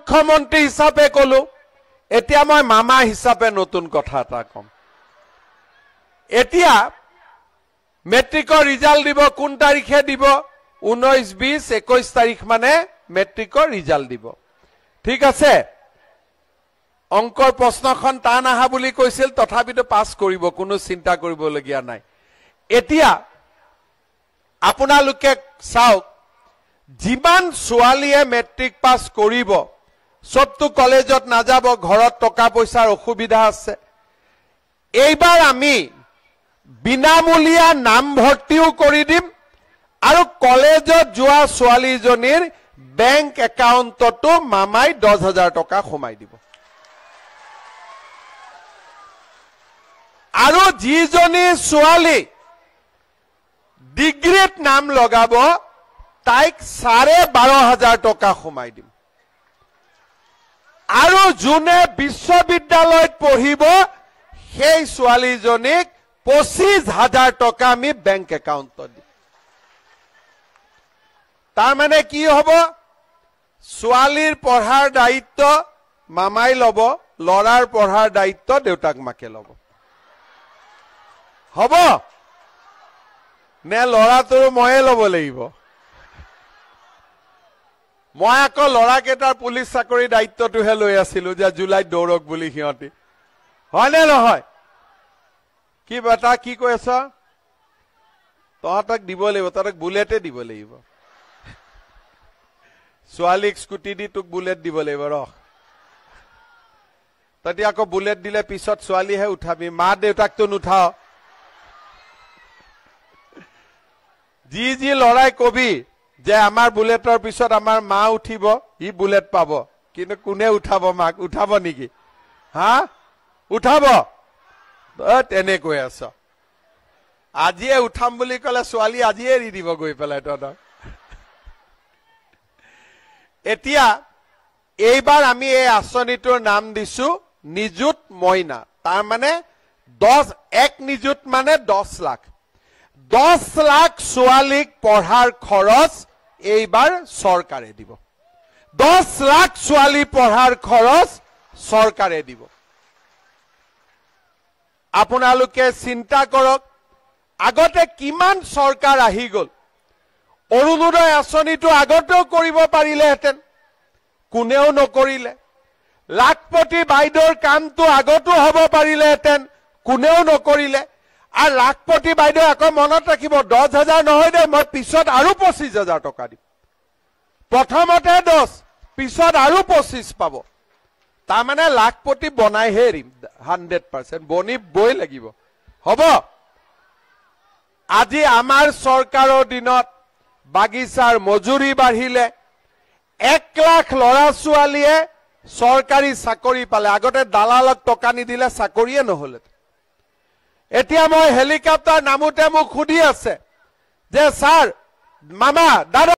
মুখ্যমন্ত্ৰী হিচাপে কলো এতিয়া মই মামা হিচাপে নতুন কথা এটা কম এতিয়া মেট্ৰিকৰ ৰিজাল্ট দিব কোন তাৰিখে দিব 19 20 21 তাৰিখ মানে মেট্ৰিকৰ ৰিজাল্ট দিব ঠিক আছে অংকৰ প্ৰশ্নখন টান আহা বুলি কৈছিল তথাপিতো পাস কৰিব কোনো চিন্তা কৰিবলগীয়া নাই এতিয়া আপোনালোকে চাওক যিমান ছোৱালীয়ে মেট্ৰিক পাস কৰিব সবটো কলেজত না যাব ঘৰত টকা পইচাৰ অসুবিধা আছে এইবাৰ আমি বিনামূলীয়া নাম ভৰ্তিও কৰি দিম আৰু কলেজত যোৱা ছোৱালীজনীৰ বেংক একাউণ্টতো মামাই 10,000 টকা সোমাই দিব আৰু যিজনী ছোৱালী ডিগ্ৰীত নাম লগাব তাইক 12,500 টকা সোমাই দিম আৰু যোনে বিশ্ববিদ্যালয়ত পঢ়িব সেই ছোৱালীজনীক 25,000 টকা আমি বেংক একাউণ্টত দিম তাৰ মানে কি হ'ব ছোৱালীৰ পঢ়াৰ দায়িত্ব মামাই ল'ব লৰাৰ পঢ়াৰ দায়িত্ব দেউতাক মাকে ল'ব হ'ব নে লৰাটোৰ ময়ে ল'ব লাগিব মই আকৌ লৰাকেইটাৰ পুলিচ চাকৰি দায়িত্বটোহে লৈ আছিলো যে জুলাইত দৌৰক বুলি সিহঁতি হয়নে নহয় কি বেটা কি কৈ আছ তহঁতক দিব লাগিব তহঁতক বুলেটে দিব লাগিব ছোৱালীক স্কুটি দি তোক বুলেট দিব লাগিব ৰহ তহঁতি আকৌ বুলেট দিলে পিছত ছোৱালীহে উঠাবি মা দেউতাকতো নুঠাও যি লৰাই কবি যে আমাৰ বুলেটৰ পিছত আমাৰ মা উঠিব ই বুলেট পাব কিন্তু কোনে উঠাব মাক উঠাব নেকি হা উঠাব তেনেকৈ আছ আজিয়ে উঠাম বুলি কলে ছোৱালী আজিয়ে এৰি দিব গৈ পেলাই তহঁতক এতিয়া এইবাৰ আমি এই আঁচনিটোৰ নাম দিছো নিযুত মইনা তাৰ মানে 1 নিযুত মানে 10 লাখ 10 লাখ ছোৱালীক পঢ়াৰ খৰচ এইবাৰ চৰকাৰে দিব 10 লাখ ছোৱালী পঢ়াৰ খৰচ চৰকাৰে দিব আপোনালোকে চিন্তা কৰক আগতে কিমান চৰকাৰ আহি গল অৰুণোদয় আঁচনিটো আগতেও কৰিব পাৰিলেহেঁতেন কোনেও নকৰিলে লাখপতি বাইদেউৰ কামটো আগতো হ'ব পাৰিলেহেঁতেন কোনেও নকৰিলে আৰু লাখপতি বাইদেউ আকৌ মনত ৰাখিব 10,000 নহয় দে মই পিছত আৰু 25,000 টকা দিম প্ৰথমতে 10 পিছত আৰু 25 পাব তাৰ মানে লাখপতি বনাইহে এৰিম 100% বনিবই লাগিব হ'ব আজি আমাৰ চৰকাৰৰ দিনত বাগিচাৰ মজুৰি বাঢ়িলে 1 লাখ লৰা ছোৱালীয়ে চৰকাৰী চাকৰি পালে আগতে দালালক টকা নিদিলে চাকৰিয়ে নহলে এতিয়া মই হেলিকপ্টাৰ নামোতে মোক খুদি আছে যে স্যাৰ মামা দাদা